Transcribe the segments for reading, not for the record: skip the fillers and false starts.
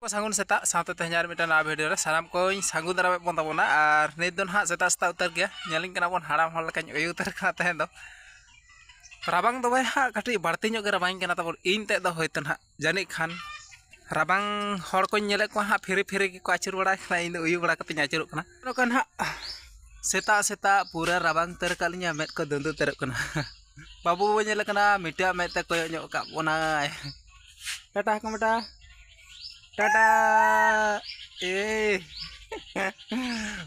Sangun seta satu tehnyar mitan na video re sanam ko sangun dara pon tabona ar nit don ha seta sta utar gya nyaling kana bon haram hol kan oy utar ka tehen do rabang do bai ha kati barti nyok rabang kana tabor in te do hoiton ha jani khan rabang hor ko nyele ko ha firi ko achur bada kana in oy bada kati achuruk kana no kan ha seta pura rabang ter kalinya met ko dundu teruk kana babu nyele kana mita met te koyo nyok ka bona tata kamata Tata,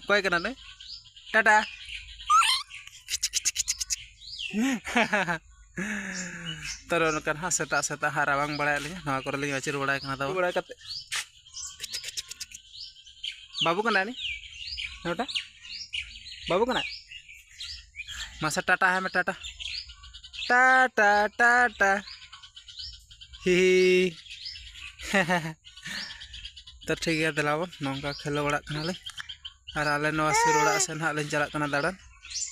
koi kena nih, Tata, terus kan seta harabang balai linya, nama koreli ngacir balai kena tahu balai kate, babu kena nih, Tata, babu kena, masa Tata hame Tata, hihi, ठीक है दिलावन नौका खेलो बड़ा कनाले और आले नवा सुर बड़ा से ना लें चला कना दाड़न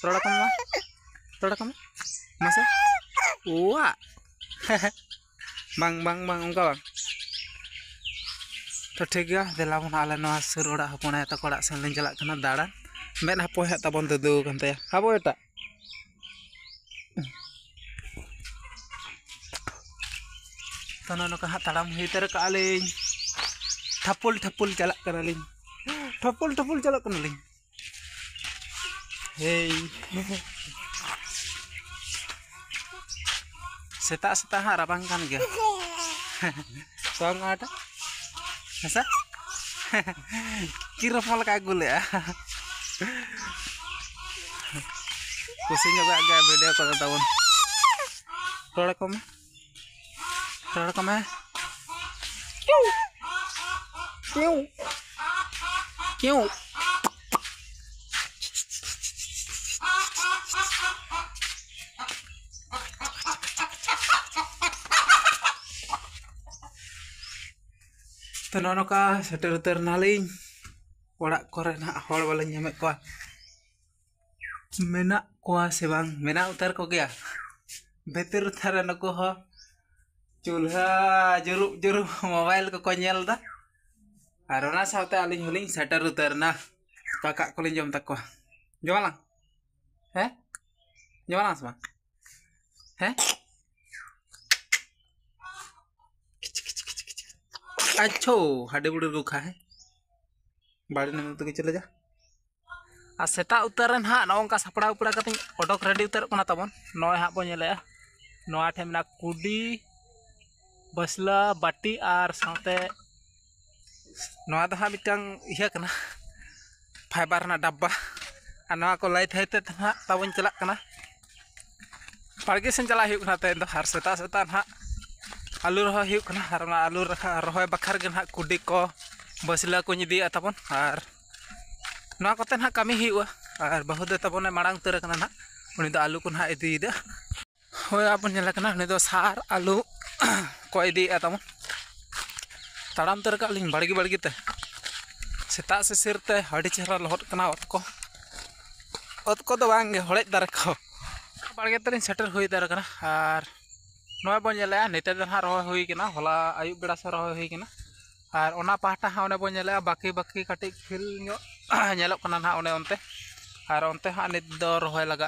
थोड़ा कम मसे वा bang उनका bang तो ठीक है दिलावन आले नवा सुर बड़ा हपना है तो कोड़ा से लें चला कना दाड़न मैं हपो है तबन ददू कंते हपो एटा तो नो कहा तड़ाम हितर कालिं ठपुल चलक कनालिं ठपुल चलक कनालिं hey seta ha rabang kan gya song ada masa kira pol kagul ya kusinya gak beda kalau tahun produk kamu Kiu. Tenono ka seter naling orak kore na hol bala nyamek ko mena ko sebang mena utar ko gya betir utar na ko ho chulha juru mobile ko nyel da Arona saute aling huling seter utar na kakak ko jom takwa jom lang jom lang sama Acho, hade budu ruka hai. Bari nemu tu chale ja. A seta utaran ha na onka sapda upra kating odok ready utar kana tabon. Noy ha bon nyele no athe mena kudi basla bati ar saute noa da ha mitang iya kana fiber na dabba ana ko light haite ha tabon celak kana pargi sen chala hiuk kana te har seta ha alur roh hiuk kana harna alur roh bakar gen ha kudi ko basla ko nyidi atapon ar noa koten ha kami hiuk ar bahud tabon marang tere kana na uni do alu kun ha idi ida hoy apun nyala kana uni do sar alu ko idi atapon तड़ाम तर का लिंग बड़गी ते सेता से सिरते हड़ी चेहरा लहट कना अत को तो बांगे हड़े दारे को बड़गे तरिन सेटर हुई दारे कना आर नोय बन नेले नेते दन हा रहो हुई कना होला आयु बेड़ा से रहो हुई कना आर ओना पाटा हा ओने बन नेले बाकी काटी फिल नो नेलो कना ना ओने ओनते आर ओनते हा नित दो रहो लगा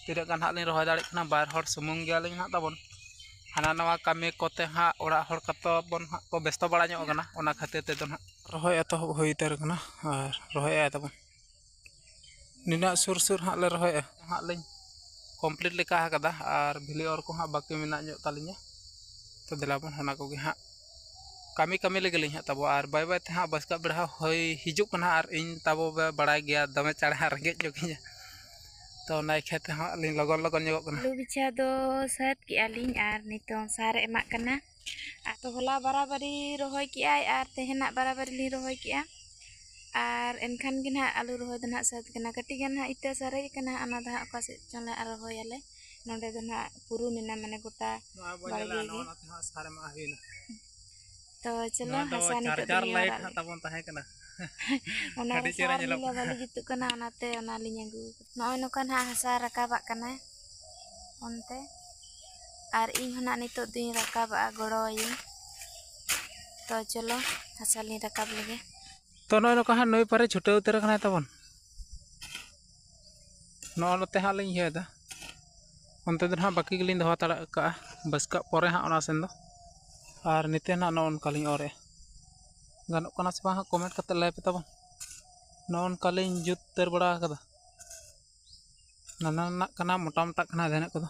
तिरे गान हा लिन रहो दाड़े कना बार हर सुमुंग गया लिन हा ताबन हाना नवा कमी कोते हा ओड़ा हर कतो बन हा को व्यस्त बड़ा ᱧᱚᱜ ᱠᱟᱱᱟ ᱚᱱᱟ ᱠᱷᱟᱹᱛᱤᱨ ᱛᱮ ᱫᱚ ᱱᱟᱜ ᱨᱚᱦᱚᱭ ᱮᱛᱚᱦᱚᱵ ᱦᱩᱭ ᱩᱛᱟᱹᱨ ᱠᱟᱱᱟ ᱟᱨ ᱨᱚᱦᱚᱭ ᱛᱟᱵᱚᱱ ᱱᱤᱱᱟᱹᱜ ᱥᱩᱨ ᱦᱟᱸᱜ ᱞᱮ ᱨᱚᱦᱚᱭ ᱦᱟᱸᱜ ᱞᱤᱧ ᱠᱚᱢᱯᱞᱤᱴ ᱞᱮᱠᱟ ᱟᱠᱟᱫᱟ ᱟᱨ ᱵᱷᱤᱞᱤ ᱚᱨ ᱠᱚ ᱦᱟᱸᱜ ᱵᱟᱹᱠᱤ ᱢᱮᱱᱟᱜ ᱧᱚᱜ ᱛᱟᱹᱞᱤᱧᱟ ᱛᱚ ᱫᱮᱞᱟᱵᱚᱱ ᱚᱱᱟ ᱠᱚᱜᱮ ᱦᱟᱸᱜ kami lagi lihat tabo ar bye teh ha baska berha hoi hijuk kana ar in tabo barai gya dame chare ha rege jokinya तो नाइ खेते हा लिन लगन nyogok kana lu bicha do sat ki aling ar nitong sare emak kana to hola barabari rohoy ki ai ar tehena barabari li rohoy ki a ar enkhan gin ha alu rohoy dan ha sat kana kati gan ha ite sare kana ana da ka se chale ar rohoy ale nonde dan ha puru nina mane gota barge gi sare ma hina to chalo hasani to charger light ha tabon tahe kana ona chera nyelok bali gitu kana onate ona linyagu noy no kan ha hasa rakabak kana onte ar ing hona nito din rakab a goroyin to chalo hasa lin rakap lagi. तो नॉय नौका हाँ नई पारे छुटे उतर कना तबन नौ नते हाँ लिंग हेदा उनते दिन हाँ बाकी गिलिंग दवा तड़ा का बस का परे हाँ ओना सेंदो और निते ना नौ उनकालिंग औरे गानों कना से हाँ कमेंट करते लाइव पे तबन नौ उनकालिंग जुत तर बड़ा कदा नाना ना कना मोटा मोटा कना देने को